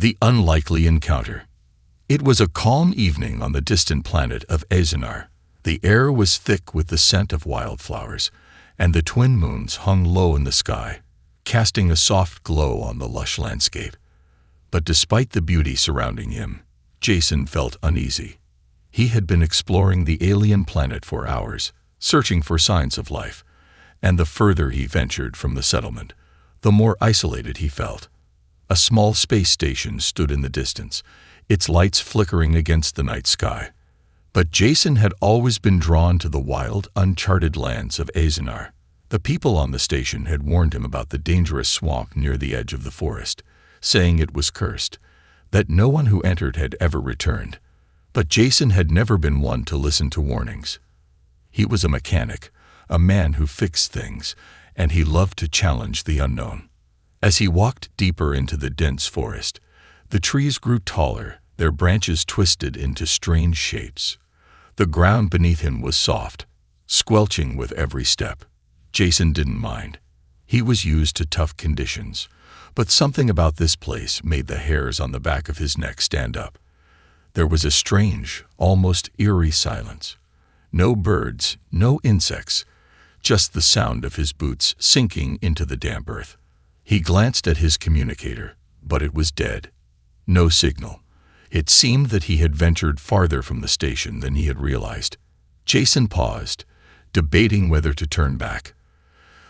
The unlikely encounter. It was a calm evening on the distant planet of Azenar. The air was thick with the scent of wildflowers, and the twin moons hung low in the sky, casting a soft glow on the lush landscape. But despite the beauty surrounding him, Jason felt uneasy. He had been exploring the alien planet for hours, searching for signs of life, and the further he ventured from the settlement, the more isolated he felt. A small space station stood in the distance, its lights flickering against the night sky. But Jason had always been drawn to the wild, uncharted lands of Azenar. The people on the station had warned him about the dangerous swamp near the edge of the forest, saying it was cursed, that no one who entered had ever returned. But Jason had never been one to listen to warnings. He was a mechanic, a man who fixed things, and he loved to challenge the unknown. As he walked deeper into the dense forest, the trees grew taller, their branches twisted into strange shapes. The ground beneath him was soft, squelching with every step. Jason didn't mind. He was used to tough conditions, but something about this place made the hairs on the back of his neck stand up. There was a strange, almost eerie silence. No birds, no insects, just the sound of his boots sinking into the damp earth. He glanced at his communicator, but it was dead. No signal. It seemed that he had ventured farther from the station than he had realized. Jason paused, debating whether to turn back.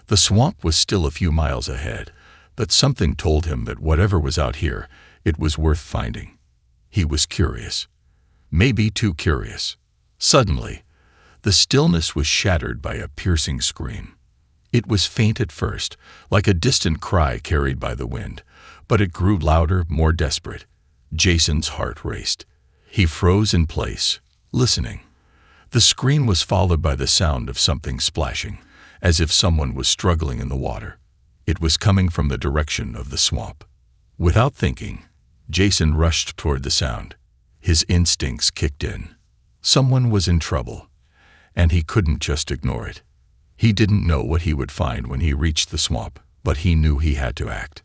The swamp was still a few miles ahead, but something told him that whatever was out here, it was worth finding. He was curious. Maybe too curious. Suddenly, the stillness was shattered by a piercing scream. It was faint at first, like a distant cry carried by the wind, but it grew louder, more desperate. Jason's heart raced. He froze in place, listening. The scream was followed by the sound of something splashing, as if someone was struggling in the water. It was coming from the direction of the swamp. Without thinking, Jason rushed toward the sound. His instincts kicked in. Someone was in trouble, and he couldn't just ignore it. He didn't know what he would find when he reached the swamp, but he knew he had to act.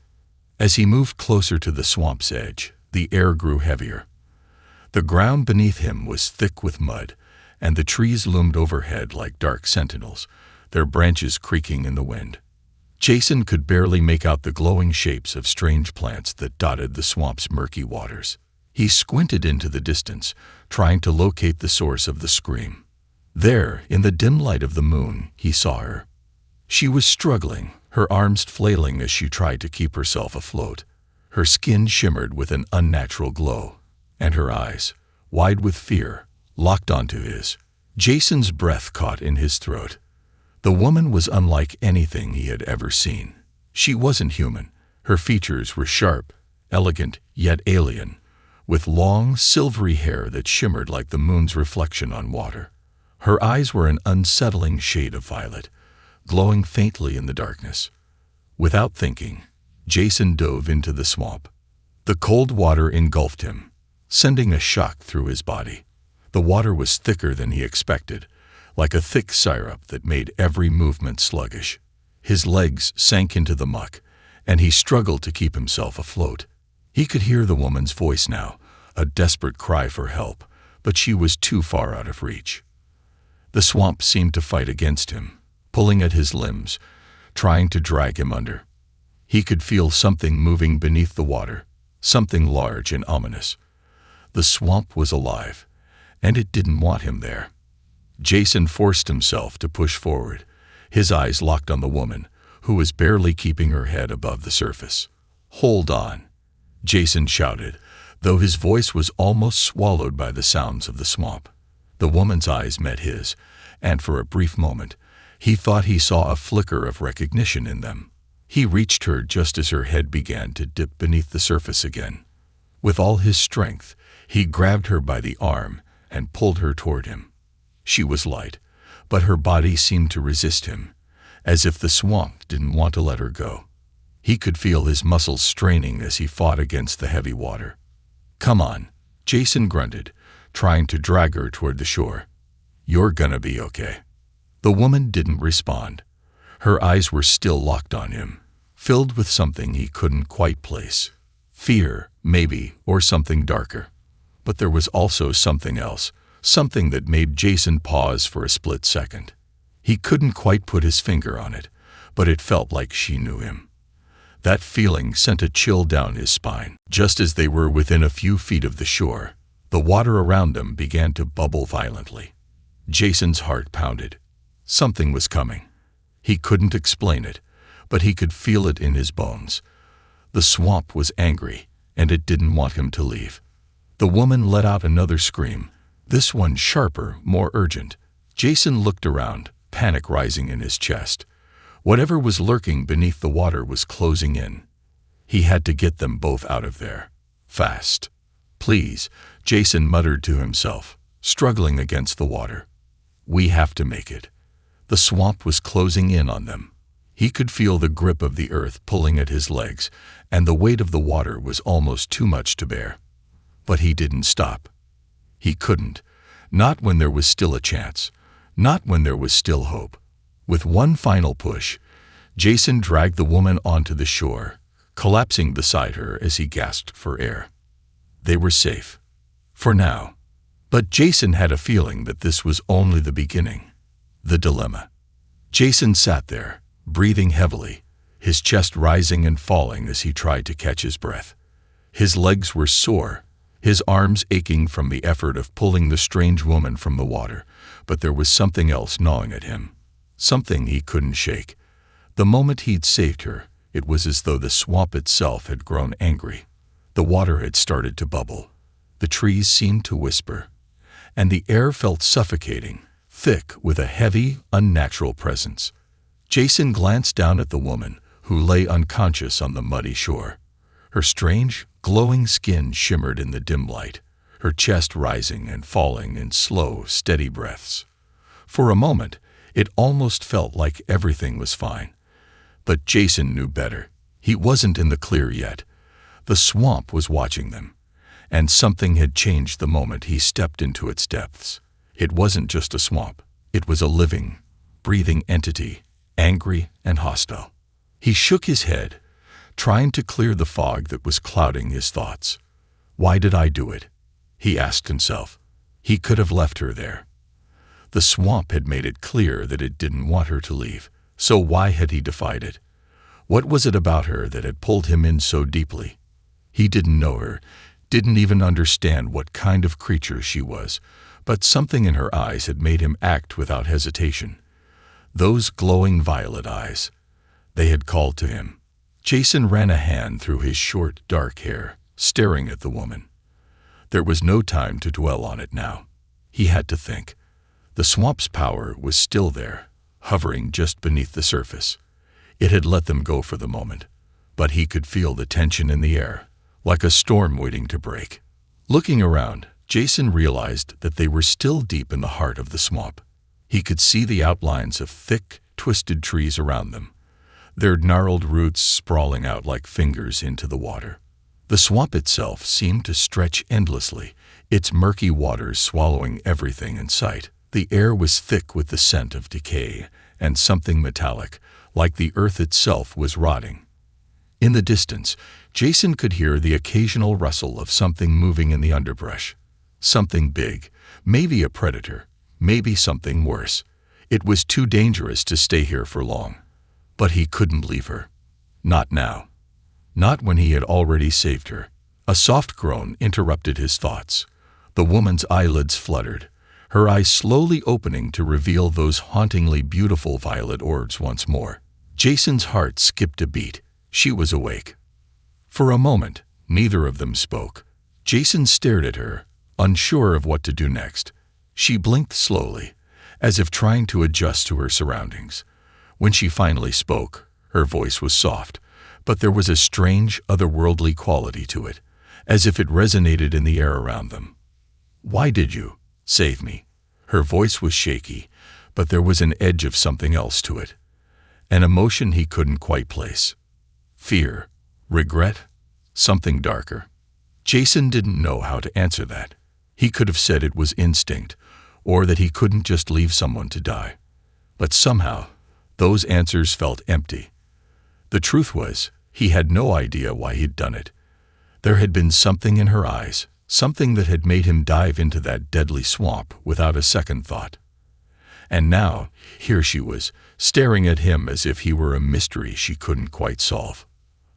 As he moved closer to the swamp's edge, the air grew heavier. The ground beneath him was thick with mud, and the trees loomed overhead like dark sentinels, their branches creaking in the wind. Jason could barely make out the glowing shapes of strange plants that dotted the swamp's murky waters. He squinted into the distance, trying to locate the source of the scream. There, in the dim light of the moon, he saw her. She was struggling, her arms flailing as she tried to keep herself afloat. Her skin shimmered with an unnatural glow, and her eyes, wide with fear, locked onto his. Jason's breath caught in his throat. The woman was unlike anything he had ever seen. She wasn't human. Her features were sharp, elegant, yet alien, with long, silvery hair that shimmered like the moon's reflection on water. Her eyes were an unsettling shade of violet, glowing faintly in the darkness. Without thinking, Jason dove into the swamp. The cold water engulfed him, sending a shock through his body. The water was thicker than he expected, like a thick syrup that made every movement sluggish. His legs sank into the muck, and he struggled to keep himself afloat. He could hear the woman's voice now, a desperate cry for help, but she was too far out of reach. The swamp seemed to fight against him, pulling at his limbs, trying to drag him under. He could feel something moving beneath the water, something large and ominous. The swamp was alive, and it didn't want him there. Jason forced himself to push forward, his eyes locked on the woman, who was barely keeping her head above the surface. "Hold on," Jason shouted, though his voice was almost swallowed by the sounds of the swamp. The woman's eyes met his, and for a brief moment, he thought he saw a flicker of recognition in them. He reached her just as her head began to dip beneath the surface again. With all his strength, he grabbed her by the arm and pulled her toward him. She was light, but her body seemed to resist him, as if the swamp didn't want to let her go. He could feel his muscles straining as he fought against the heavy water. "Come on," Jason grunted, trying to drag her toward the shore. "You're gonna be okay." The woman didn't respond. Her eyes were still locked on him, filled with something he couldn't quite place. Fear, maybe, or something darker. But there was also something else, something that made Jason pause for a split second. He couldn't quite put his finger on it, but it felt like she knew him. That feeling sent a chill down his spine. Just as they were within a few feet of the shore, the water around them began to bubble violently. Jason's heart pounded. Something was coming. He couldn't explain it, but he could feel it in his bones. The swamp was angry, and it didn't want him to leave. The woman let out another scream, this one sharper, more urgent. Jason looked around, panic rising in his chest. Whatever was lurking beneath the water was closing in. He had to get them both out of there. Fast. Please, Jason muttered to himself, struggling against the water. We have to make it. The swamp was closing in on them. He could feel the grip of the earth pulling at his legs, and the weight of the water was almost too much to bear. But he didn't stop. He couldn't. Not when there was still a chance. Not when there was still hope. With one final push, Jason dragged the woman onto the shore, collapsing beside her as he gasped for air. They were safe. For now. But Jason had a feeling that this was only the beginning. The dilemma. Jason sat there, breathing heavily, his chest rising and falling as he tried to catch his breath. His legs were sore, his arms aching from the effort of pulling the strange woman from the water, but there was something else gnawing at him. Something he couldn't shake. The moment he'd saved her, it was as though the swamp itself had grown angry. The water had started to bubble. The trees seemed to whisper. And the air felt suffocating, thick with a heavy, unnatural presence. Jason glanced down at the woman, who lay unconscious on the muddy shore. Her strange, glowing skin shimmered in the dim light, her chest rising and falling in slow, steady breaths. For a moment, it almost felt like everything was fine. But Jason knew better. He wasn't in the clear yet. The swamp was watching them, and something had changed the moment he stepped into its depths. It wasn't just a swamp. It was a living, breathing entity, angry and hostile. He shook his head, trying to clear the fog that was clouding his thoughts. Why did I do it? He asked himself. He could have left her there. The swamp had made it clear that it didn't want her to leave, so why had he defied it? What was it about her that had pulled him in so deeply? He didn't know her, didn't even understand what kind of creature she was, but something in her eyes had made him act without hesitation. Those glowing violet eyes. They had called to him. Jason ran a hand through his short, dark hair, staring at the woman. There was no time to dwell on it now. He had to think. The swamp's power was still there, hovering just beneath the surface. It had let them go for the moment, but he could feel the tension in the air, like a storm waiting to break. Looking around, Jason realized that they were still deep in the heart of the swamp. He could see the outlines of thick, twisted trees around them, their gnarled roots sprawling out like fingers into the water. The swamp itself seemed to stretch endlessly, its murky waters swallowing everything in sight. The air was thick with the scent of decay, and something metallic, like the earth itself, was rotting. In the distance, Jason could hear the occasional rustle of something moving in the underbrush. Something big, maybe a predator, maybe something worse. It was too dangerous to stay here for long. But he couldn't leave her. Not now. Not when he had already saved her. A soft groan interrupted his thoughts. The woman's eyelids fluttered, her eyes slowly opening to reveal those hauntingly beautiful violet orbs once more. Jason's heart skipped a beat. She was awake. For a moment, neither of them spoke. Jason stared at her, unsure of what to do next. She blinked slowly, as if trying to adjust to her surroundings. When she finally spoke, her voice was soft, but there was a strange, otherworldly quality to it, as if it resonated in the air around them. Why did you save me? Her voice was shaky, but there was an edge of something else to it, an emotion he couldn't quite place. Fear, regret, something darker. Jason didn't know how to answer that. He could have said it was instinct, or that he couldn't just leave someone to die. But somehow, those answers felt empty. The truth was, he had no idea why he'd done it. There had been something in her eyes, something that had made him dive into that deadly swamp without a second thought. And now, here she was, staring at him as if he were a mystery she couldn't quite solve.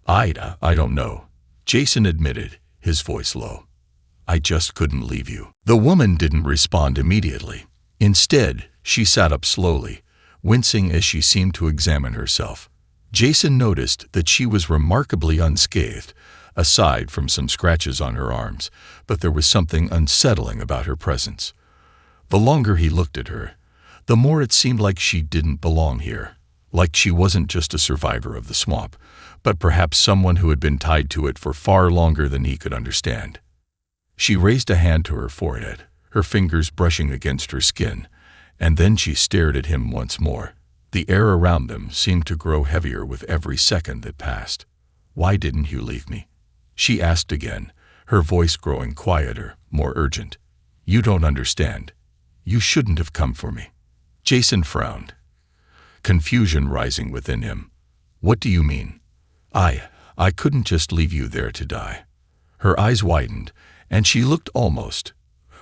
I don't know," Jason admitted, his voice low. "I just couldn't leave you." The woman didn't respond immediately. Instead, she sat up slowly, wincing as she seemed to examine herself. Jason noticed that she was remarkably unscathed, aside from some scratches on her arms, but there was something unsettling about her presence. The longer he looked at her, the more it seemed like she didn't belong here, like she wasn't just a survivor of the swamp, but perhaps someone who had been tied to it for far longer than he could understand. She raised a hand to her forehead, her fingers brushing against her skin, and then she stared at him once more. The air around them seemed to grow heavier with every second that passed. "Why didn't you leave me?" she asked again, her voice growing quieter, more urgent. "You don't understand. You shouldn't have come for me." Jason frowned, confusion rising within him. "What do you mean?" I couldn't just leave you there to die." Her eyes widened, and she looked almost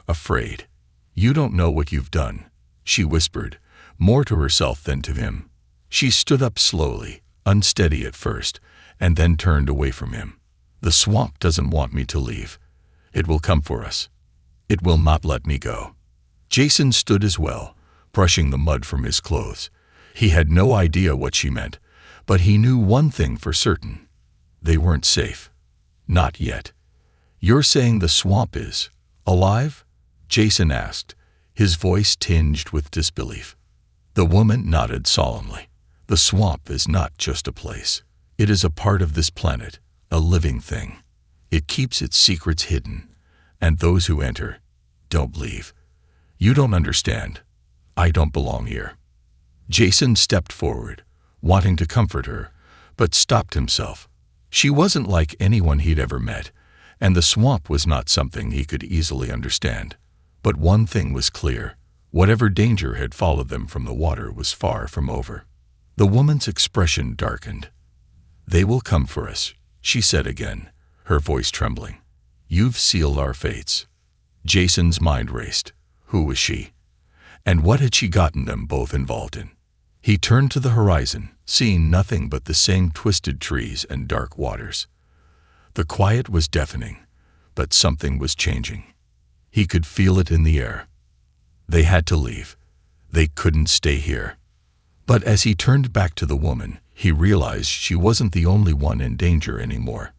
afraid. "You don't know what you've done," she whispered, more to herself than to him. She stood up slowly, unsteady at first, and then turned away from him. "The swamp doesn't want me to leave. It will come for us. It will not let me go." Jason stood as well, brushing the mud from his clothes. He had no idea what she meant, but he knew one thing for certain. They weren't safe. Not yet. "You're saying the swamp is alive?" Jason asked, his voice tinged with disbelief. The woman nodded solemnly. "The swamp is not just a place. It is a part of this planet, a living thing. It keeps its secrets hidden, and those who enter don't leave. You don't understand. I don't belong here." Jason stepped forward, wanting to comfort her, but stopped himself. She wasn't like anyone he'd ever met, and the swamp was not something he could easily understand. But one thing was clear: whatever danger had followed them from the water was far from over. The woman's expression darkened. "They will come for us," she said again, her voice trembling. "You've sealed our fates." Jason's mind raced. Who was she? And what had she gotten them both involved in? He turned to the horizon, seeing nothing but the same twisted trees and dark waters. The quiet was deafening, but something was changing. He could feel it in the air. They had to leave. They couldn't stay here. But as he turned back to the woman, he realized she wasn't the only one in danger anymore.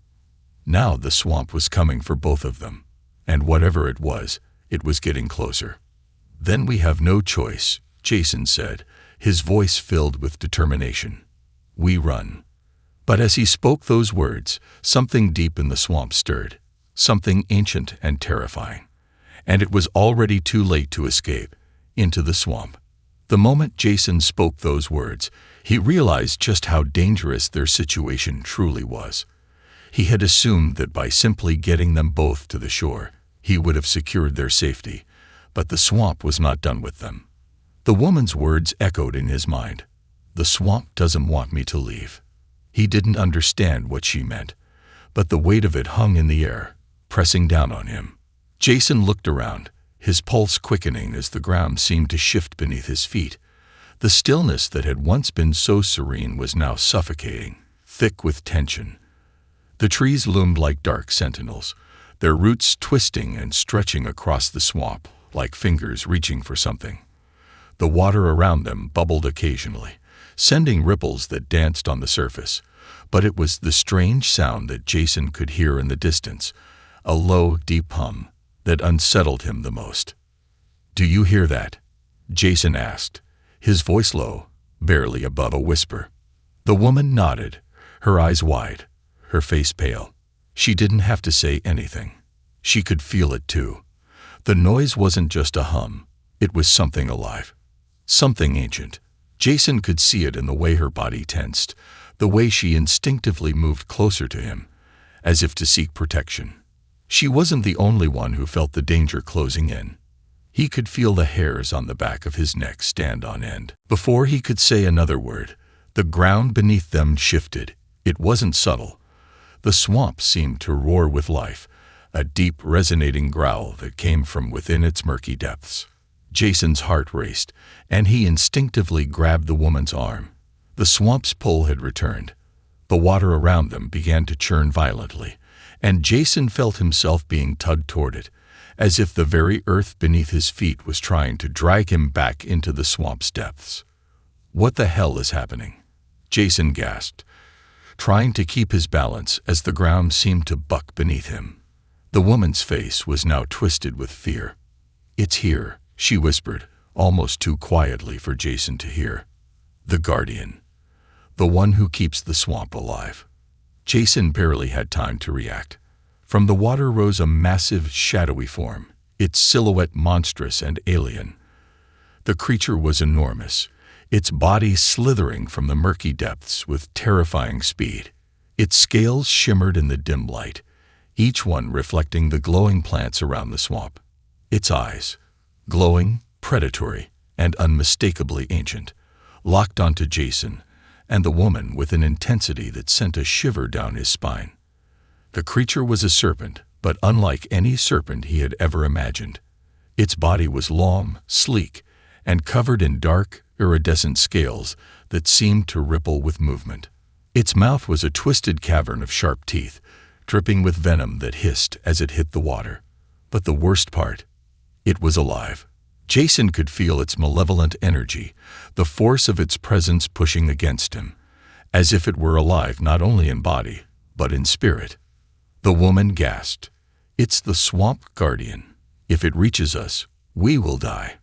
Now the swamp was coming for both of them, and whatever it was getting closer. "Then we have no choice," Jason said, his voice filled with determination. "We run." But as he spoke those words, something deep in the swamp stirred, something ancient and terrifying. And it was already too late to escape into the swamp. The moment Jason spoke those words, he realized just how dangerous their situation truly was. He had assumed that by simply getting them both to the shore, he would have secured their safety, but the swamp was not done with them. The woman's words echoed in his mind. "The swamp doesn't want me to leave." He didn't understand what she meant, but the weight of it hung in the air, pressing down on him. Jason looked around, his pulse quickening as the ground seemed to shift beneath his feet. The stillness that had once been so serene was now suffocating, thick with tension. The trees loomed like dark sentinels, their roots twisting and stretching across the swamp like fingers reaching for something. The water around them bubbled occasionally, sending ripples that danced on the surface, but it was the strange sound that Jason could hear in the distance, a low, deep hum, that unsettled him the most. "Do you hear that?" Jason asked, his voice low, barely above a whisper. The woman nodded, her eyes wide, her face pale. She didn't have to say anything. She could feel it too. The noise wasn't just a hum, it was something alive, something ancient. Jason could see it in the way her body tensed, the way she instinctively moved closer to him, as if to seek protection. She wasn't the only one who felt the danger closing in. He could feel the hairs on the back of his neck stand on end. Before he could say another word, the ground beneath them shifted. It wasn't subtle. The swamp seemed to roar with life, a deep, resonating growl that came from within its murky depths. Jason's heart raced, and he instinctively grabbed the woman's arm. The swamp's pull had returned. The water around them began to churn violently, and Jason felt himself being tugged toward it, as if the very earth beneath his feet was trying to drag him back into the swamp's depths. "What the hell is happening?" Jason gasped, trying to keep his balance as the ground seemed to buck beneath him. The woman's face was now twisted with fear. "It's here," she whispered, almost too quietly for Jason to hear. "The Guardian. The one who keeps the swamp alive." Jason barely had time to react. From the water rose a massive, shadowy form, its silhouette monstrous and alien. The creature was enormous, its body slithering from the murky depths with terrifying speed. Its scales shimmered in the dim light, each one reflecting the glowing plants around the swamp. Its eyes, glowing, predatory, and unmistakably ancient, locked onto Jason and the woman with an intensity that sent a shiver down his spine. The creature was a serpent, but unlike any serpent he had ever imagined. Its body was long, sleek, and covered in dark, iridescent scales that seemed to ripple with movement. Its mouth was a twisted cavern of sharp teeth, dripping with venom that hissed as it hit the water. But the worst part, it was alive. Jason could feel its malevolent energy, the force of its presence pushing against him, as if it were alive not only in body, but in spirit. The woman gasped, "It's the Swamp Guardian. If it reaches us, we will die."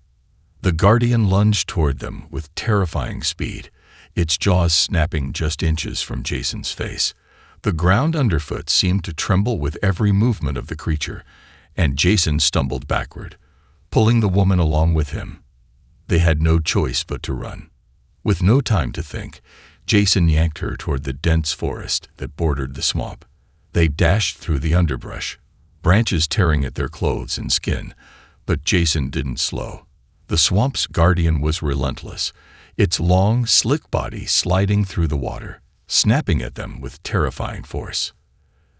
The Guardian lunged toward them with terrifying speed, its jaws snapping just inches from Jason's face. The ground underfoot seemed to tremble with every movement of the creature, and Jason stumbled backward, pulling the woman along with him. They had no choice but to run. With no time to think, Jason yanked her toward the dense forest that bordered the swamp. They dashed through the underbrush, branches tearing at their clothes and skin, but Jason didn't slow. The swamp's guardian was relentless, its long, slick body sliding through the water, snapping at them with terrifying force.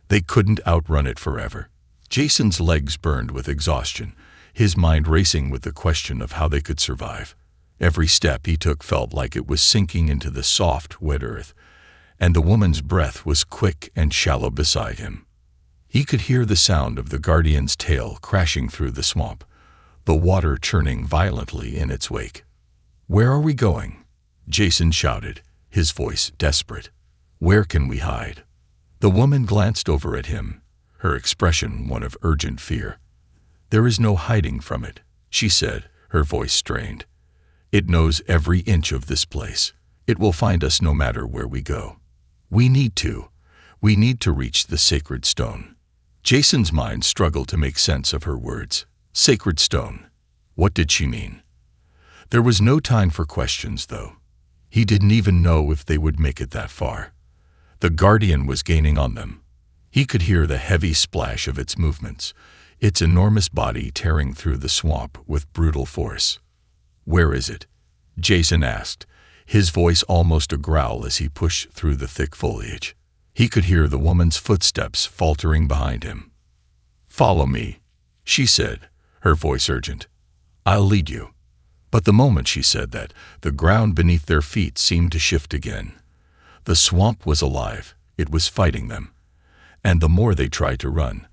They couldn't outrun it forever. Jason's legs burned with exhaustion, his mind racing with the question of how they could survive. Every step he took felt like it was sinking into the soft, wet earth, and the woman's breath was quick and shallow beside him. He could hear the sound of the Guardian's tail crashing through the swamp, the water churning violently in its wake. "Where are we going?" Jason shouted, his voice desperate. "Where can we hide?" The woman glanced over at him, her expression one of urgent fear. "There is no hiding from it," she said, her voice strained. "It knows every inch of this place. It will find us no matter where we go. We need to reach the sacred stone." Jason's mind struggled to make sense of her words. Sacred stone. What did she mean? There was no time for questions, though. He didn't even know if they would make it that far. The Guardian was gaining on them. He could hear the heavy splash of its movements, its enormous body tearing through the swamp with brutal force. "Where is it?" Jason asked, his voice almost a growl as he pushed through the thick foliage. He could hear the woman's footsteps faltering behind him. "Follow me," she said, her voice urgent. "I'll lead you." But the moment she said that, the ground beneath their feet seemed to shift again. The swamp was alive, it was fighting them. And the more they tried to run,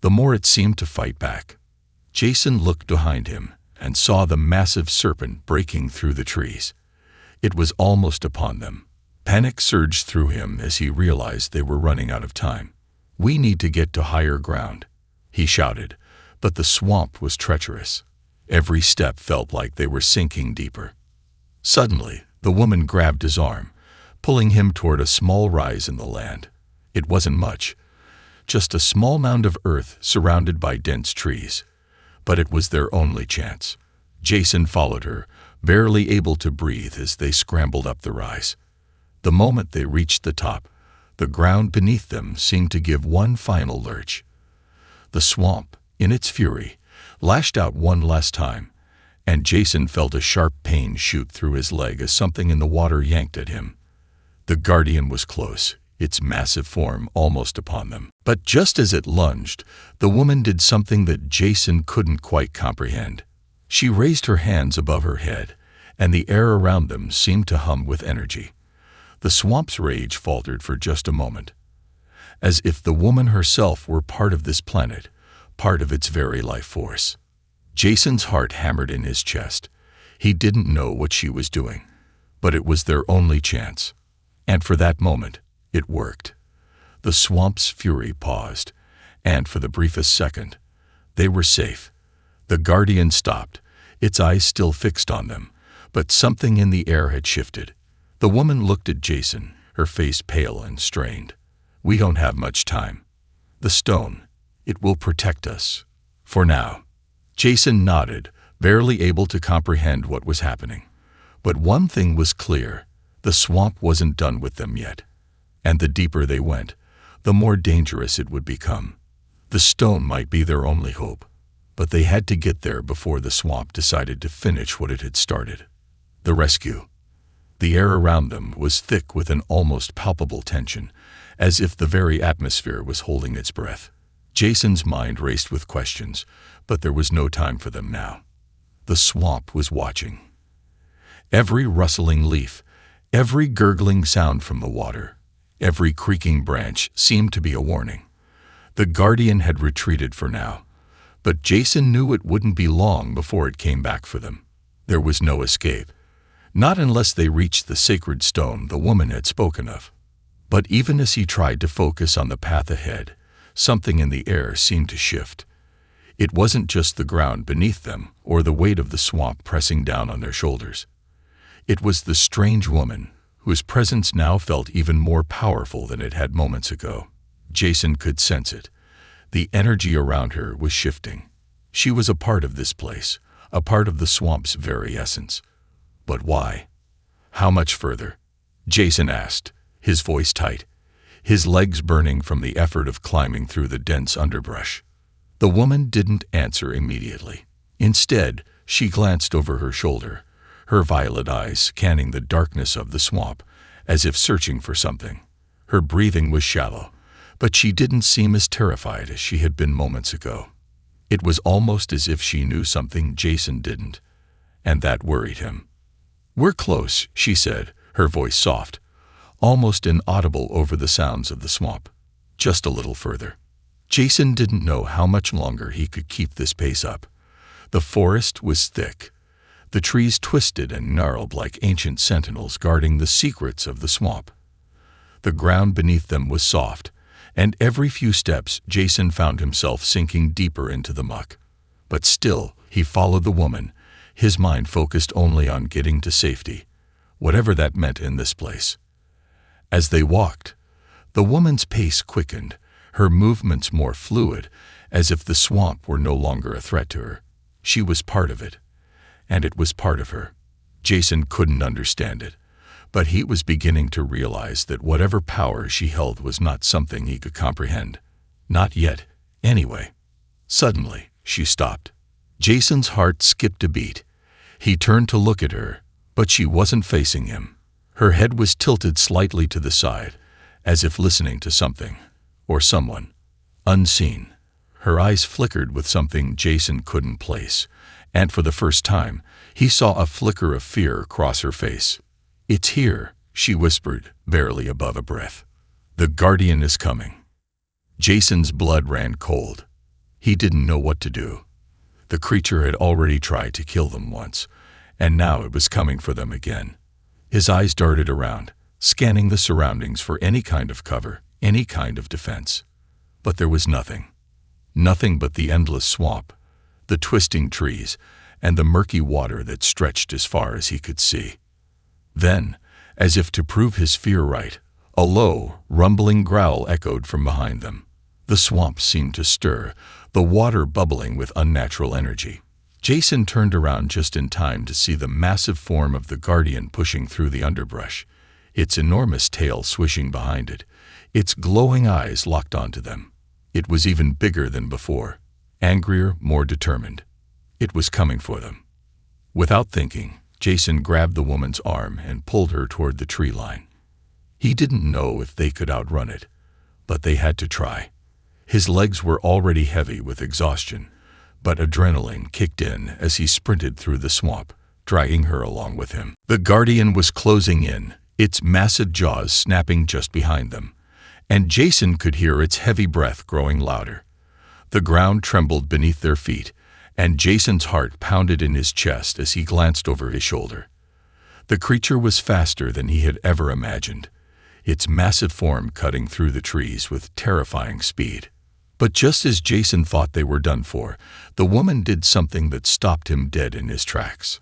the more it seemed to fight back. Jason looked behind him and saw the massive serpent breaking through the trees. It was almost upon them. Panic surged through him as he realized they were running out of time. "We need to get to higher ground," he shouted, but the swamp was treacherous. Every step felt like they were sinking deeper. Suddenly, the woman grabbed his arm, pulling him toward a small rise in the land. It wasn't much, just a small mound of earth surrounded by dense trees. But it was their only chance. Jason followed her, barely able to breathe as they scrambled up the rise. The moment they reached the top, the ground beneath them seemed to give one final lurch. The swamp, in its fury, lashed out one last time, and Jason felt a sharp pain shoot through his leg as something in the water yanked at him. The Guardian was close, its massive form almost upon them. But just as it lunged, the woman did something that Jason couldn't quite comprehend. She raised her hands above her head, and the air around them seemed to hum with energy. The swamp's rage faltered for just a moment, as if the woman herself were part of this planet, part of its very life force. Jason's heart hammered in his chest. He didn't know what she was doing, but it was their only chance. And for that moment, it worked. The swamp's fury paused, and for the briefest second, they were safe. The guardian stopped, its eyes still fixed on them, but something in the air had shifted. The woman looked at Jason, her face pale and strained. "We don't have much time. The stone, it will protect us. For now." Jason nodded, barely able to comprehend what was happening. But one thing was clear: the swamp wasn't done with them yet. And the deeper they went, the more dangerous it would become. The stone might be their only hope, but they had to get there before the swamp decided to finish what it had started. The rescue. The air around them was thick with an almost palpable tension, as if the very atmosphere was holding its breath. Jason's mind raced with questions, but there was no time for them now. The swamp was watching. Every rustling leaf, every gurgling sound from the water, every creaking branch seemed to be a warning. The guardian had retreated for now, but Jason knew it wouldn't be long before it came back for them. There was no escape, not unless they reached the sacred stone the woman had spoken of. But even as he tried to focus on the path ahead, something in the air seemed to shift. It wasn't just the ground beneath them or the weight of the swamp pressing down on their shoulders. It was the strange woman, whose presence now felt even more powerful than it had moments ago. Jason could sense it. The energy around her was shifting. She was a part of this place, a part of the swamp's very essence. But why? How much further? Jason asked, his voice tight, his legs burning from the effort of climbing through the dense underbrush. The woman didn't answer immediately. Instead, she glanced over her shoulder, her violet eyes scanning the darkness of the swamp, as if searching for something. Her breathing was shallow, but she didn't seem as terrified as she had been moments ago. It was almost as if she knew something Jason didn't, and that worried him. "We're close," she said, her voice soft, almost inaudible over the sounds of the swamp. "Just a little further." Jason didn't know how much longer he could keep this pace up. The forest was thick. The trees twisted and gnarled like ancient sentinels guarding the secrets of the swamp. The ground beneath them was soft, and every few steps Jason found himself sinking deeper into the muck. But still, he followed the woman, his mind focused only on getting to safety, whatever that meant in this place. As they walked, the woman's pace quickened, her movements more fluid, as if the swamp were no longer a threat to her. She was part of it, and it was part of her. Jason couldn't understand it, but he was beginning to realize that whatever power she held was not something he could comprehend. Not yet, anyway. Suddenly, she stopped. Jason's heart skipped a beat. He turned to look at her, but she wasn't facing him. Her head was tilted slightly to the side, as if listening to something, or someone, unseen. Her eyes flickered with something Jason couldn't place, and for the first time, he saw a flicker of fear cross her face. "It's here," she whispered, barely above a breath. "The guardian is coming." Jason's blood ran cold. He didn't know what to do. The creature had already tried to kill them once, and now it was coming for them again. His eyes darted around, scanning the surroundings for any kind of cover, any kind of defense. But there was nothing. Nothing but the endless swamp, the twisting trees, and the murky water that stretched as far as he could see. Then, as if to prove his fear right, a low, rumbling growl echoed from behind them. The swamp seemed to stir, the water bubbling with unnatural energy. Jason turned around just in time to see the massive form of the guardian pushing through the underbrush, its enormous tail swishing behind it, its glowing eyes locked onto them. It was even bigger than before, angrier, more determined. It was coming for them. Without thinking, Jason grabbed the woman's arm and pulled her toward the tree line. He didn't know if they could outrun it, but they had to try. His legs were already heavy with exhaustion, but adrenaline kicked in as he sprinted through the swamp, dragging her along with him. The Guardian was closing in, its massive jaws snapping just behind them, and Jason could hear its heavy breath growing louder. The ground trembled beneath their feet, and Jason's heart pounded in his chest as he glanced over his shoulder. The creature was faster than he had ever imagined, its massive form cutting through the trees with terrifying speed. But just as Jason thought they were done for, the woman did something that stopped him dead in his tracks.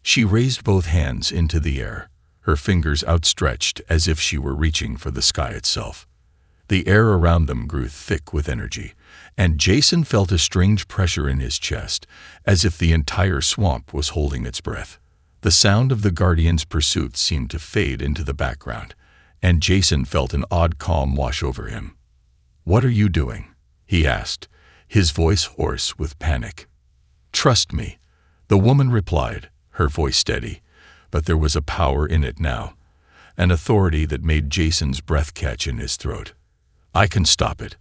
She raised both hands into the air, her fingers outstretched as if she were reaching for the sky itself. The air around them grew thick with energy, and Jason felt a strange pressure in his chest, as if the entire swamp was holding its breath. The sound of the Guardian's pursuit seemed to fade into the background, and Jason felt an odd calm wash over him. "What are you doing?" he asked, his voice hoarse with panic. "Trust me," the woman replied, her voice steady, but there was a power in it now, an authority that made Jason's breath catch in his throat. "I can stop it.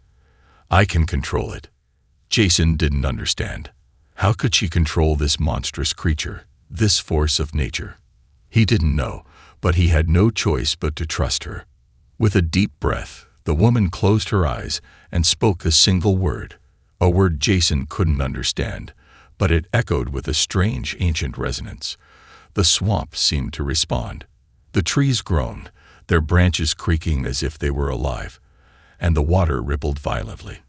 I can control it." Jason didn't understand. How could she control this monstrous creature, this force of nature? He didn't know, but he had no choice but to trust her. With a deep breath, the woman closed her eyes and spoke a single word, a word Jason couldn't understand, but it echoed with a strange ancient resonance. The swamp seemed to respond. The trees groaned, their branches creaking as if they were alive, and the water rippled violently.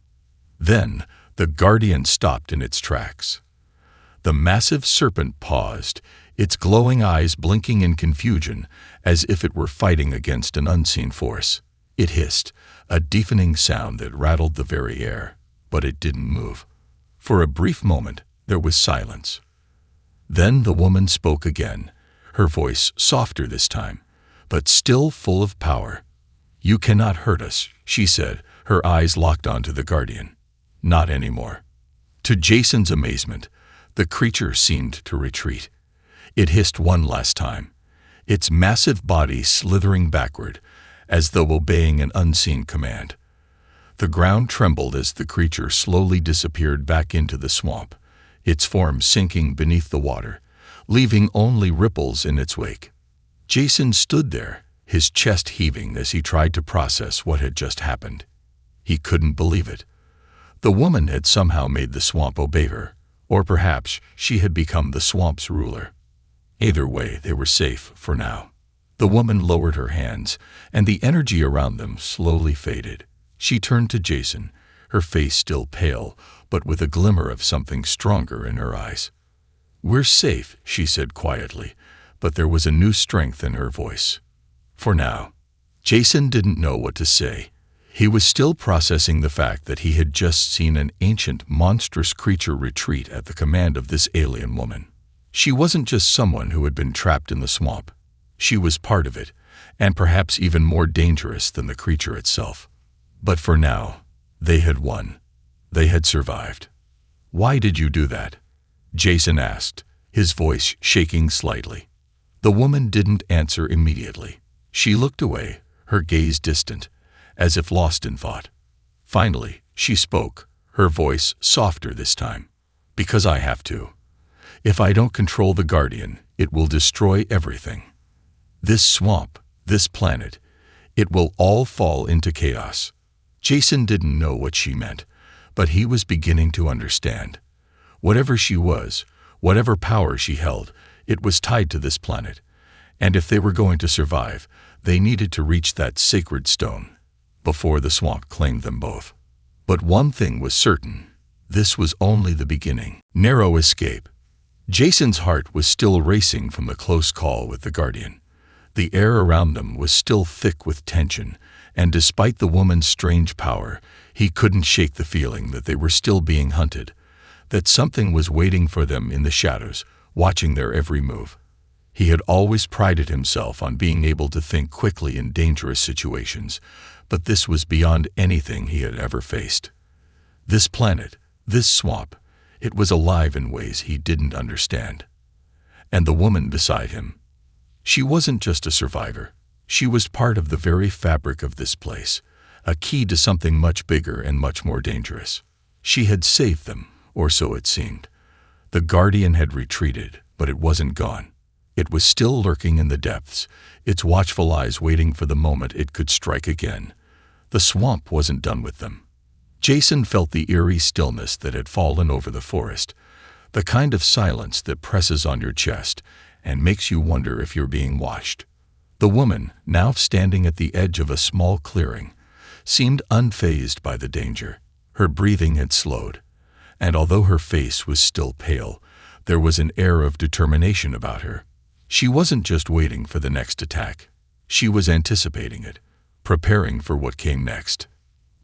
Then the Guardian stopped in its tracks. The massive serpent paused, its glowing eyes blinking in confusion as if it were fighting against an unseen force. It hissed, a deafening sound that rattled the very air, but it didn't move. For a brief moment, there was silence. Then the woman spoke again, her voice softer this time, but still full of power. "You cannot hurt us," she said, her eyes locked onto the Guardian. "Not anymore." To Jason's amazement, the creature seemed to retreat. It hissed one last time, its massive body slithering backward, as though obeying an unseen command. The ground trembled as the creature slowly disappeared back into the swamp, its form sinking beneath the water, leaving only ripples in its wake. Jason stood there, his chest heaving as he tried to process what had just happened. He couldn't believe it. The woman had somehow made the swamp obey her, or perhaps she had become the swamp's ruler. Either way, they were safe for now. The woman lowered her hands, and the energy around them slowly faded. She turned to Jason, her face still pale, but with a glimmer of something stronger in her eyes. "We're safe," she said quietly, but there was a new strength in her voice. For now. Jason didn't know what to say. He was still processing the fact that he had just seen an ancient, monstrous creature retreat at the command of this alien woman. She wasn't just someone who had been trapped in the swamp. She was part of it, and perhaps even more dangerous than the creature itself. But for now, they had won. They had survived. "Why did you do that?" Jason asked, his voice shaking slightly. The woman didn't answer immediately. She looked away, her gaze distant, as if lost in thought. Finally, she spoke, her voice softer this time. "Because I have to. If I don't control the Guardian, it will destroy everything. This swamp, this planet, it will all fall into chaos." Jason didn't know what she meant, but he was beginning to understand. Whatever she was, whatever power she held, it was tied to this planet, and if they were going to survive, they needed to reach that sacred stone before the swamp claimed them both. But one thing was certain, this was only the beginning. Narrow escape. Jason's heart was still racing from the close call with the Guardian. The air around them was still thick with tension, and despite the woman's strange power, he couldn't shake the feeling that they were still being hunted, that something was waiting for them in the shadows, watching their every move. He had always prided himself on being able to think quickly in dangerous situations, but this was beyond anything he had ever faced. This planet, this swamp, it was alive in ways he didn't understand. And the woman beside him, she wasn't just a survivor. She was part of the very fabric of this place, a key to something much bigger and much more dangerous. She had saved them, or so it seemed. The guardian had retreated, but it wasn't gone. It was still lurking in the depths, its watchful eyes waiting for the moment it could strike again. The swamp wasn't done with them. Jason felt the eerie stillness that had fallen over the forest, the kind of silence that presses on your chest and makes you wonder if you're being watched. The woman, now standing at the edge of a small clearing, seemed unfazed by the danger. Her breathing had slowed, and although her face was still pale, there was an air of determination about her. She wasn't just waiting for the next attack. She was anticipating it, preparing for what came next.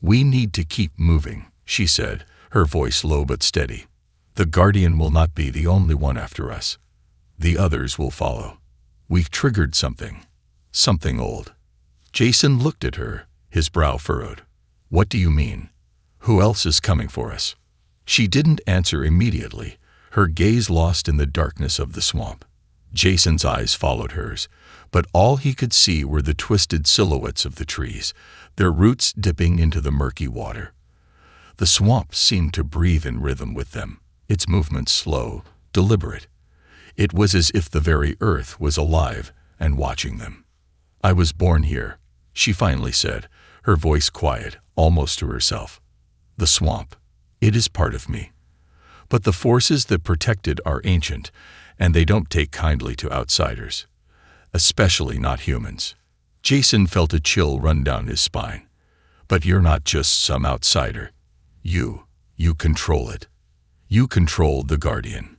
"We need to keep moving," she said, her voice low but steady. "The guardian will not be the only one after us. The others will follow. We've triggered something old." Jason looked at her, his brow furrowed. "What do you mean? Who else is coming for us?" She didn't answer immediately, her gaze lost in the darkness of the swamp. Jason's eyes followed hers, but all he could see were the twisted silhouettes of the trees, their roots dipping into the murky water. The swamp seemed to breathe in rhythm with them, its movements slow, deliberate. It was as if the very earth was alive and watching them. "I was born here," she finally said, her voice quiet, almost to herself. "The swamp, it is part of me. But the forces that protect it are ancient, and they don't take kindly to outsiders, especially not humans." Jason felt a chill run down his spine. "But you're not just some outsider. You control it. You control the guardian."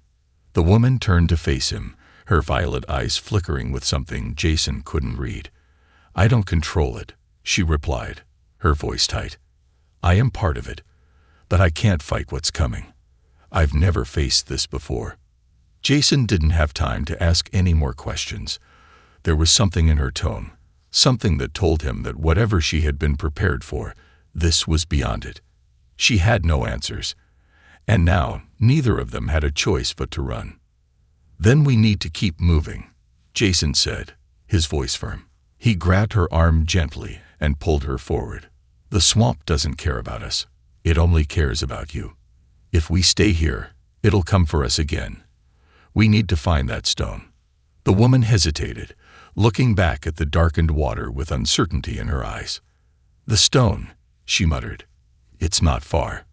The woman turned to face him, her violet eyes flickering with something Jason couldn't read. "I don't control it," she replied, her voice tight. "I am part of it, but I can't fight what's coming. I've never faced this before." Jason didn't have time to ask any more questions. There was something in her tone, something that told him that whatever she had been prepared for, this was beyond it. She had no answers, and now neither of them had a choice but to run. "Then we need to keep moving," Jason said, his voice firm. He grabbed her arm gently and pulled her forward. "The swamp doesn't care about us. It only cares about you. If we stay here, it'll come for us again. We need to find that stone." The woman hesitated, looking back at the darkened water with uncertainty in her eyes. "The stone," she muttered. "It's not far.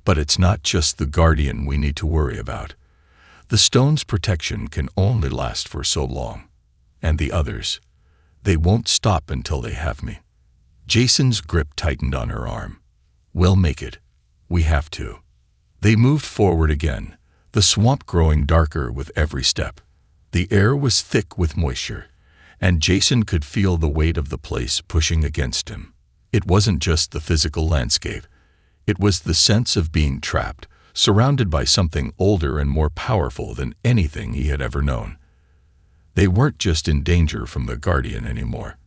But it's not just the guardian we need to worry about. The stone's protection can only last for so long. And the others, they won't stop until they have me." Jason's grip tightened on her arm. "We'll make it. We have to." They moved forward again, the swamp growing darker with every step. The air was thick with moisture, and Jason could feel the weight of the place pushing against him. It wasn't just the physical landscape. It was the sense of being trapped, surrounded by something older and more powerful than anything he had ever known. They weren't just in danger from the guardian anymore.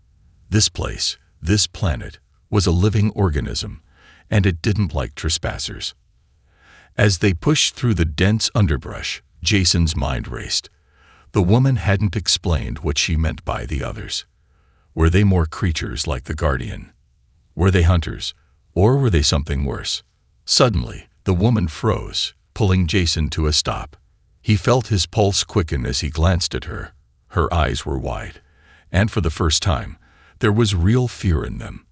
This place, this planet, was a living organism, and it didn't like trespassers. As they pushed through the dense underbrush, Jason's mind raced. The woman hadn't explained what she meant by the others. Were they more creatures like the guardian? Were they hunters, or were they something worse? Suddenly, the woman froze, pulling Jason to a stop. He felt his pulse quicken as he glanced at her. Her eyes were wide, and for the first time, there was real fear in them.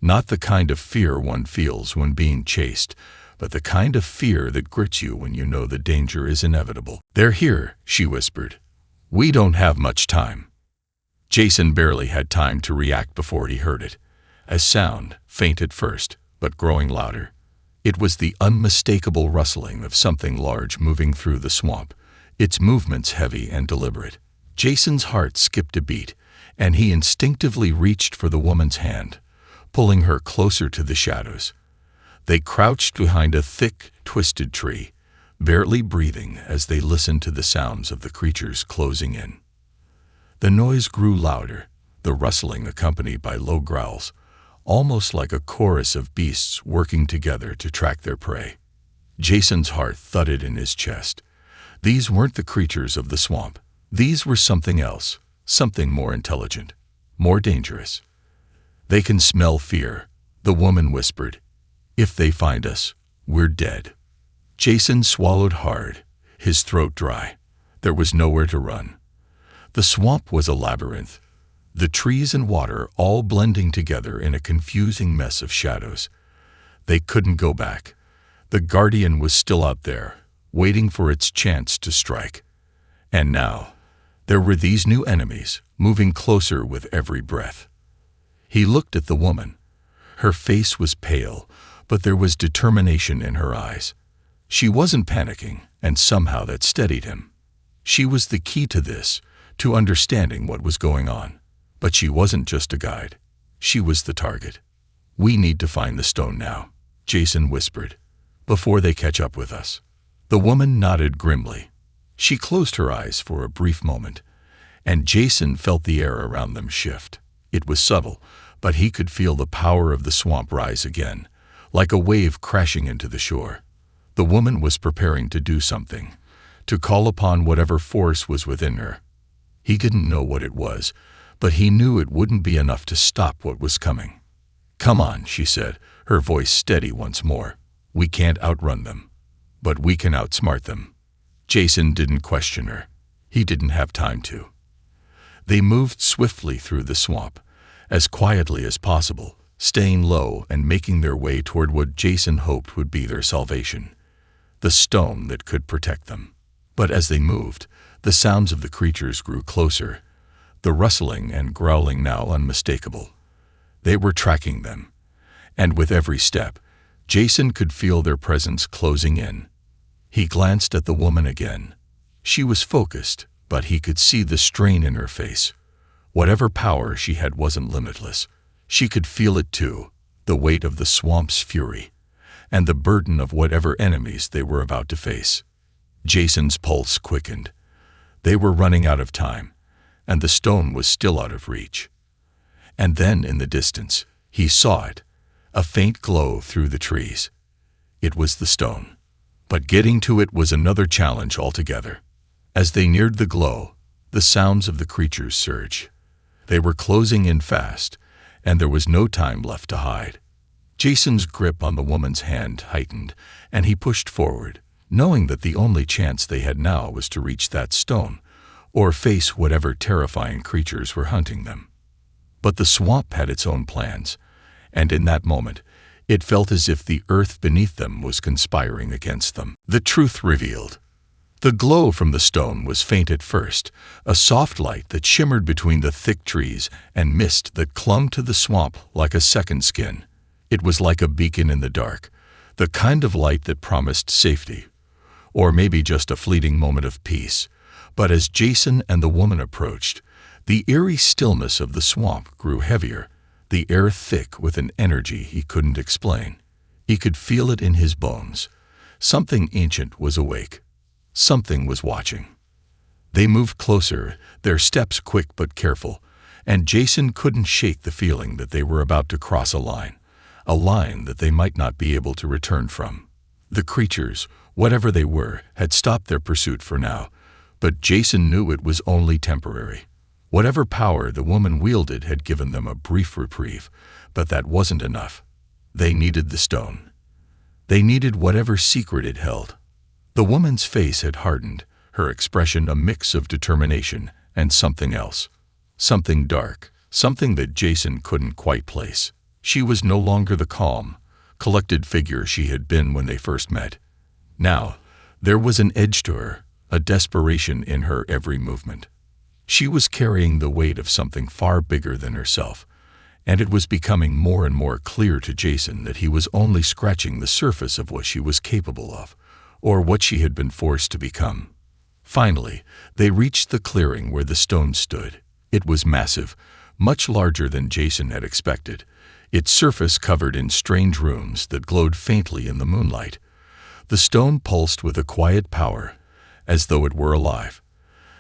Not the kind of fear one feels when being chased, but the kind of fear that grits you when you know the danger is inevitable. "They're here," she whispered. "We don't have much time." Jason barely had time to react before he heard it. A sound, faint at first, but growing louder. It was the unmistakable rustling of something large moving through the swamp, its movements heavy and deliberate. Jason's heart skipped a beat, and he instinctively reached for the woman's hand, pulling her closer to the shadows. They crouched behind a thick, twisted tree, barely breathing as they listened to the sounds of the creatures closing in. The noise grew louder, the rustling accompanied by low growls, almost like a chorus of beasts working together to track their prey. Jason's heart thudded in his chest. These weren't the creatures of the swamp. These were something else, something more intelligent, more dangerous. They can smell fear, the woman whispered. If they find us, we're dead. Jason swallowed hard, his throat dry. There was nowhere to run. The swamp was a labyrinth, the trees and water all blending together in a confusing mess of shadows. They couldn't go back. The guardian was still out there, waiting for its chance to strike. And now, there were these new enemies, moving closer with every breath. He looked at the woman. Her face was pale, but there was determination in her eyes. She wasn't panicking, and somehow that steadied him. She was the key to this, to understanding what was going on. But she wasn't just a guide. She was the target. We need to find the stone now, Jason whispered, before they catch up with us. The woman nodded grimly. She closed her eyes for a brief moment, and Jason felt the air around them shift. It was subtle, but he could feel the power of the swamp rise again, like a wave crashing into the shore. The woman was preparing to do something, to call upon whatever force was within her. He didn't know what it was, but he knew it wouldn't be enough to stop what was coming. "Come on," she said, her voice steady once more. "We can't outrun them, but we can outsmart them." Jason didn't question her. He didn't have time to. They moved swiftly through the swamp, as quietly as possible, staying low and making their way toward what Jason hoped would be their salvation, the stone that could protect them. But as they moved, the sounds of the creatures grew closer, the rustling and growling now unmistakable. They were tracking them, and with every step, Jason could feel their presence closing in. He glanced at the woman again. She was focused, but he could see the strain in her face. Whatever power she had wasn't limitless. She could feel it too, the weight of the swamp's fury, and the burden of whatever enemies they were about to face. Jason's pulse quickened. They were running out of time, and the stone was still out of reach. And then, in the distance, he saw it, a faint glow through the trees. It was the stone. But getting to it was another challenge altogether. As they neared the glow, the sounds of the creatures surged. They were closing in fast, and there was no time left to hide. Jason's grip on the woman's hand tightened, and he pushed forward, knowing that the only chance they had now was to reach that stone, or face whatever terrifying creatures were hunting them. But the swamp had its own plans, and in that moment, it felt as if the earth beneath them was conspiring against them. The truth revealed. The glow from the stone was faint at first, a soft light that shimmered between the thick trees and mist that clung to the swamp like a second skin. It was like a beacon in the dark, the kind of light that promised safety, or maybe just a fleeting moment of peace. But as Jason and the woman approached, the eerie stillness of the swamp grew heavier, the air thick with an energy he couldn't explain. He could feel it in his bones. Something ancient was awake. Something was watching. They moved closer, their steps quick but careful, and Jason couldn't shake the feeling that they were about to cross a line that they might not be able to return from. The creatures, whatever they were, had stopped their pursuit for now, but Jason knew it was only temporary. Whatever power the woman wielded had given them a brief reprieve, but that wasn't enough. They needed the stone. They needed whatever secret it held. The woman's face had hardened, her expression a mix of determination and something else. Something dark, something that Jason couldn't quite place. She was no longer the calm, collected figure she had been when they first met. Now, there was an edge to her, a desperation in her every movement. She was carrying the weight of something far bigger than herself, and it was becoming more and more clear to Jason that he was only scratching the surface of what she was capable of, or what she had been forced to become. Finally, they reached the clearing where the stone stood. It was massive, much larger than Jason had expected, its surface covered in strange runes that glowed faintly in the moonlight. The stone pulsed with a quiet power, as though it were alive.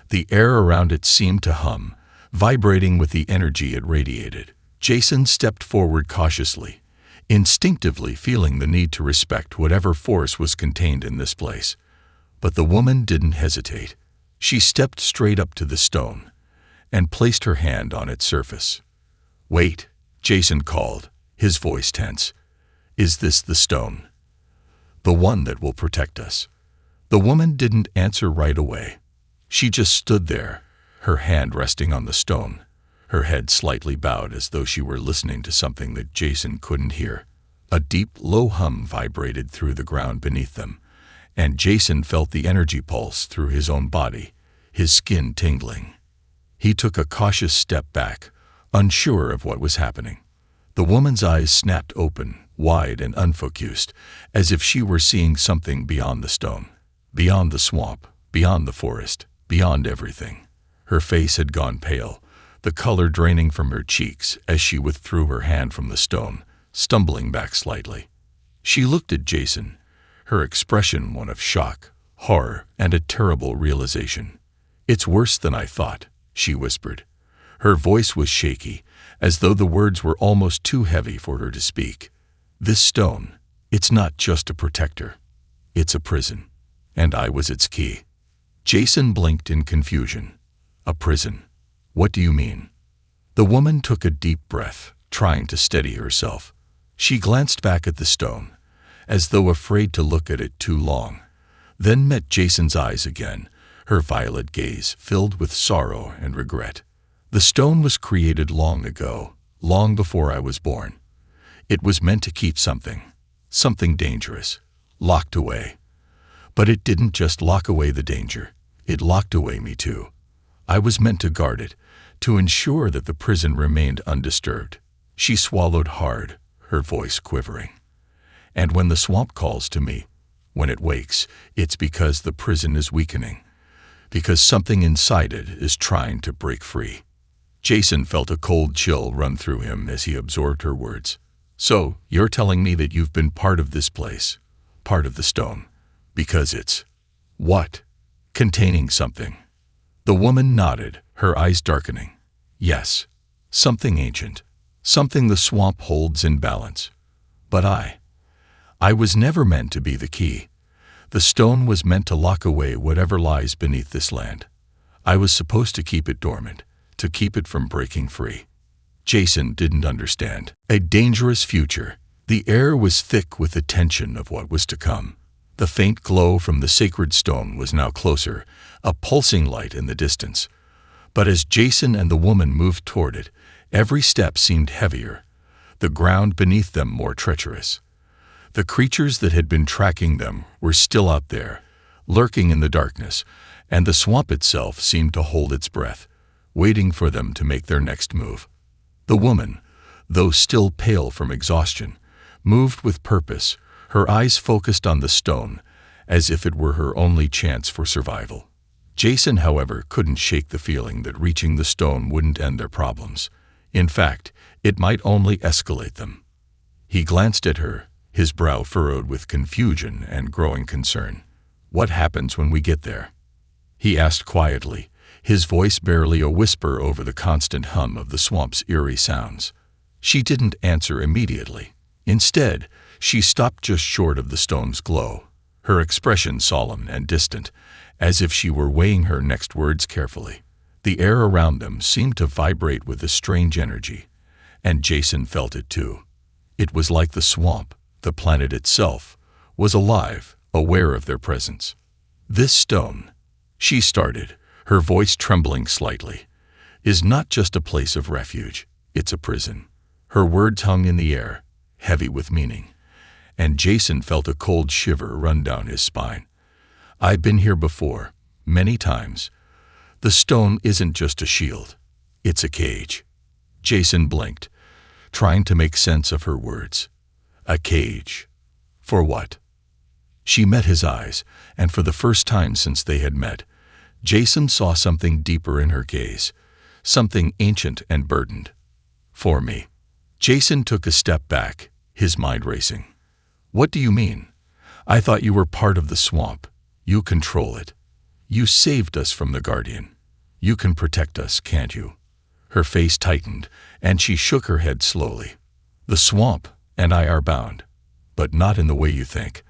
The air around it seemed to hum, vibrating with the energy it radiated. Jason stepped forward cautiously, instinctively feeling the need to respect whatever force was contained in this place. But the woman didn't hesitate. She stepped straight up to the stone and placed her hand on its surface. "Wait," Jason called, his voice tense. "Is this the stone? The one that will protect us?" The woman didn't answer right away. She just stood there, her hand resting on the stone, her head slightly bowed as though she were listening to something that Jason couldn't hear. A deep, low hum vibrated through the ground beneath them, and Jason felt the energy pulse through his own body, his skin tingling. He took a cautious step back, unsure of what was happening. The woman's eyes snapped open, wide and unfocused, as if she were seeing something beyond the stone, beyond the swamp, beyond the forest, beyond everything. Her face had gone pale, the color draining from her cheeks as she withdrew her hand from the stone, stumbling back slightly. She looked at Jason, her expression one of shock, horror, and a terrible realization. "It's worse than I thought," she whispered. Her voice was shaky, as though the words were almost too heavy for her to speak. "This stone, it's not just a protector. It's a prison, and I was its key." Jason blinked in confusion. "A prison? What do you mean?" The woman took a deep breath, trying to steady herself. She glanced back at the stone, as though afraid to look at it too long, then met Jason's eyes again, her violet gaze filled with sorrow and regret. "The stone was created long ago, long before I was born. It was meant to keep something dangerous, locked away. But it didn't just lock away the danger, it locked away me too. I was meant to guard it, to ensure that the prison remained undisturbed." She swallowed hard, her voice quivering. "And when the swamp calls to me, when it wakes, it's because the prison is weakening, because something inside it is trying to break free." Jason felt a cold chill run through him as he absorbed her words. "So, you're telling me that you've been part of this place, part of the stone, because it's, what? Containing something?" The woman nodded, her eyes darkening. "Yes, something ancient, something the swamp holds in balance. But I was never meant to be the key. The stone was meant to lock away whatever lies beneath this land. I was supposed to keep it dormant, to keep it from breaking free." Jason didn't understand. A dangerous future. The air was thick with the tension of what was to come. The faint glow from the sacred stone was now closer, a pulsing light in the distance. But as Jason and the woman moved toward it, every step seemed heavier, the ground beneath them more treacherous. The creatures that had been tracking them were still out there, lurking in the darkness, and the swamp itself seemed to hold its breath, waiting for them to make their next move. The woman, though still pale from exhaustion, moved with purpose, her eyes focused on the stone, as if it were her only chance for survival. Jason, however, couldn't shake the feeling that reaching the stone wouldn't end their problems. In fact, it might only escalate them. He glanced at her, his brow furrowed with confusion and growing concern. "What happens when we get there?" he asked quietly, his voice barely a whisper over the constant hum of the swamp's eerie sounds. She didn't answer immediately. Instead, she stopped just short of the stone's glow, her expression solemn and distant, as if she were weighing her next words carefully. The air around them seemed to vibrate with a strange energy, and Jason felt it too. It was like the swamp, the planet itself, was alive, aware of their presence. "This stone," she started, her voice trembling slightly, "is not just a place of refuge, it's a prison." Her words hung in the air, heavy with meaning, and Jason felt a cold shiver run down his spine. "I've been here before, many times. The stone isn't just a shield, it's a cage." Jason blinked, trying to make sense of her words. A cage? For what? She met his eyes, and for the first time since they had met, Jason saw something deeper in her gaze, something ancient and burdened. "For me." Jason took a step back, his mind racing. "What do you mean? I thought you were part of the swamp. You control it. You saved us from the Guardian. You can protect us, can't you?" Her face tightened, and she shook her head slowly. "The swamp and I are bound, but not in the way you think.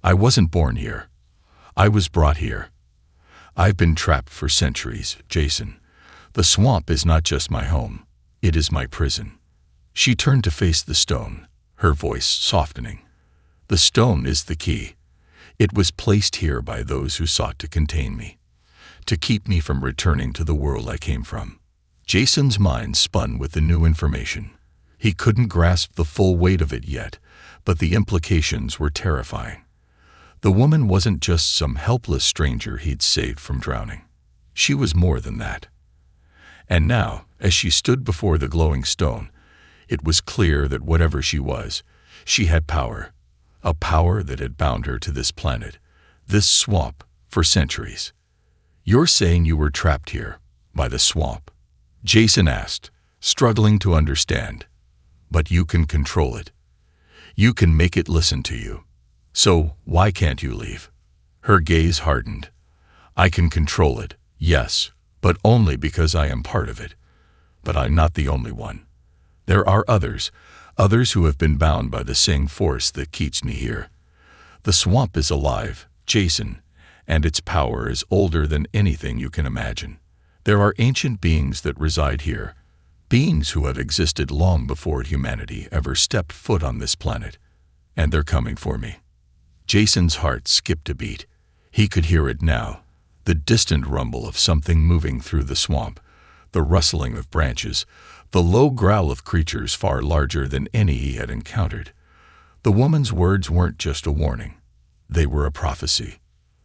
I wasn't born here. I was brought here. I've been trapped for centuries, Jason. The swamp is not just my home, it is my prison. She turned to face the stone, her voice softening. The stone is the key. It was placed here by those who sought to contain me, to keep me from returning to the world I came from. Jason's mind spun with the new information. He couldn't grasp the full weight of it yet, but the implications were terrifying. The woman wasn't just some helpless stranger he'd saved from drowning. She was more than that. And now, as she stood before the glowing stone, it was clear that whatever she was, she had power. A power that had bound her to this planet, this swamp, for centuries. "You're saying you were trapped here, by the swamp?" Jason asked, struggling to understand. "But you can control it. You can make it listen to you. So, why can't you leave?" Her gaze hardened. "I can control it, yes, but only because I am part of it. But I'm not the only one. There are others who have been bound by the same force that keeps me here. The swamp is alive, Jason, and its power is older than anything you can imagine. There are ancient beings that reside here, beings who have existed long before humanity ever stepped foot on this planet, and they're coming for me." Jason's heart skipped a beat. He could hear it now, the distant rumble of something moving through the swamp, the rustling of branches, the low growl of creatures far larger than any he had encountered. The woman's words weren't just a warning. They were a prophecy.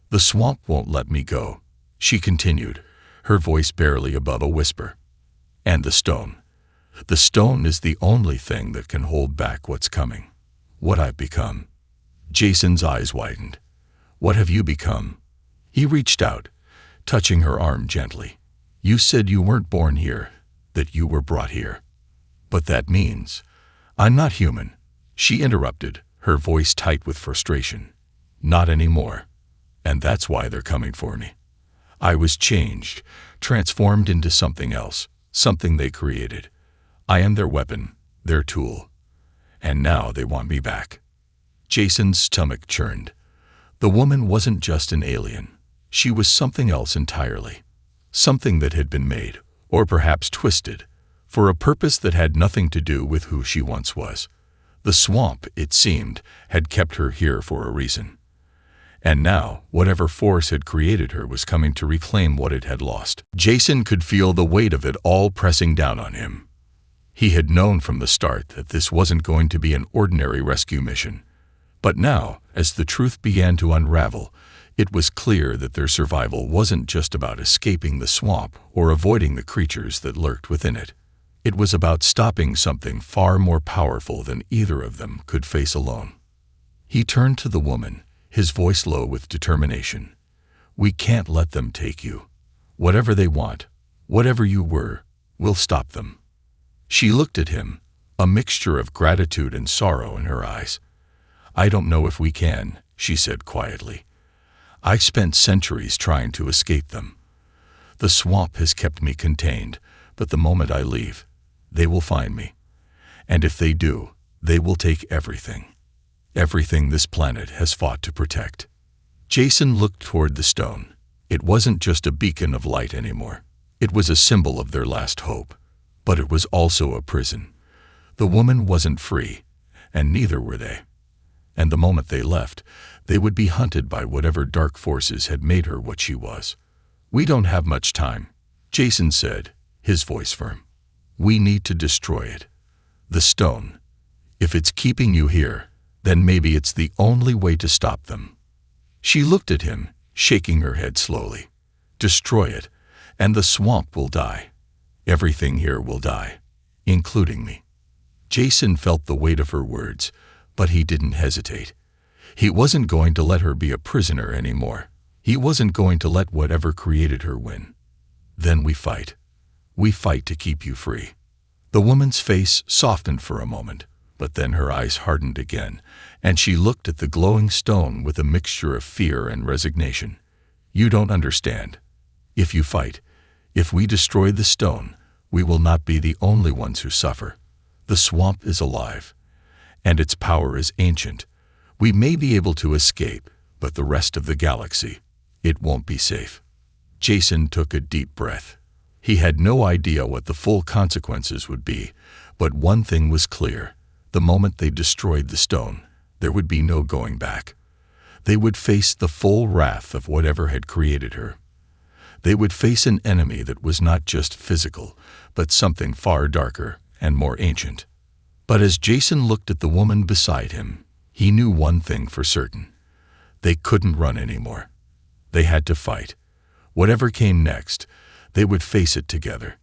"The swamp won't let me go," she continued, her voice barely above a whisper. "And the stone. The stone is the only thing that can hold back what's coming. What I've become." Jason's eyes widened. "What have you become?" He reached out, touching her arm gently. "You said you weren't born here, that you were brought here. But that means—" "I'm not human," she interrupted, her voice tight with frustration. "Not anymore. And that's why they're coming for me. I was changed, transformed into something else, something they created. I am their weapon, their tool. And now they want me back." Jason's stomach churned. The woman wasn't just an alien. She was something else entirely. Something that had been made, or perhaps twisted, for a purpose that had nothing to do with who she once was. The swamp, it seemed, had kept her here for a reason. And now, whatever force had created her was coming to reclaim what it had lost. Jason could feel the weight of it all pressing down on him. He had known from the start that this wasn't going to be an ordinary rescue mission. But now, as the truth began to unravel, it was clear that their survival wasn't just about escaping the swamp or avoiding the creatures that lurked within it. It was about stopping something far more powerful than either of them could face alone. He turned to the woman, his voice low with determination. "We can't let them take you. Whatever they want, whatever you were, we'll stop them." She looked at him, a mixture of gratitude and sorrow in her eyes. "I don't know if we can," she said quietly. "I spent centuries trying to escape them. The swamp has kept me contained, but the moment I leave, they will find me. And if they do, they will take everything. Everything this planet has fought to protect." Jason looked toward the stone. It wasn't just a beacon of light anymore. It was a symbol of their last hope. But it was also a prison. The woman wasn't free, and neither were they. And the moment they left, they would be hunted by whatever dark forces had made her what she was. "We don't have much time," Jason said, his voice firm. "We need to destroy it. The stone. If it's keeping you here, then maybe it's the only way to stop them." She looked at him, shaking her head slowly. "Destroy it, and the swamp will die. Everything here will die, including me." Jason felt the weight of her words, but he didn't hesitate. He wasn't going to let her be a prisoner anymore. He wasn't going to let whatever created her win. "Then we fight. We fight to keep you free." The woman's face softened for a moment, but then her eyes hardened again, and she looked at the glowing stone with a mixture of fear and resignation. "You don't understand. If you fight, if we destroy the stone, we will not be the only ones who suffer. The swamp is alive, and its power is ancient. We may be able to escape, but the rest of the galaxy, it won't be safe." Jason took a deep breath. He had no idea what the full consequences would be, But one thing was clear. The moment they destroyed the stone, there would be no going back. They would face the full wrath of whatever had created her. They would face an enemy that was not just physical, but something far darker and more ancient. But as Jason looked at the woman beside him, he knew one thing for certain. They couldn't run anymore. They had to fight. Whatever came next, they would face it together.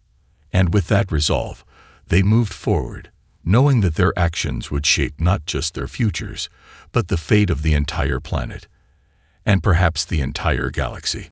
And with that resolve, they moved forward, knowing that their actions would shape not just their futures, but the fate of the entire planet, and perhaps the entire galaxy.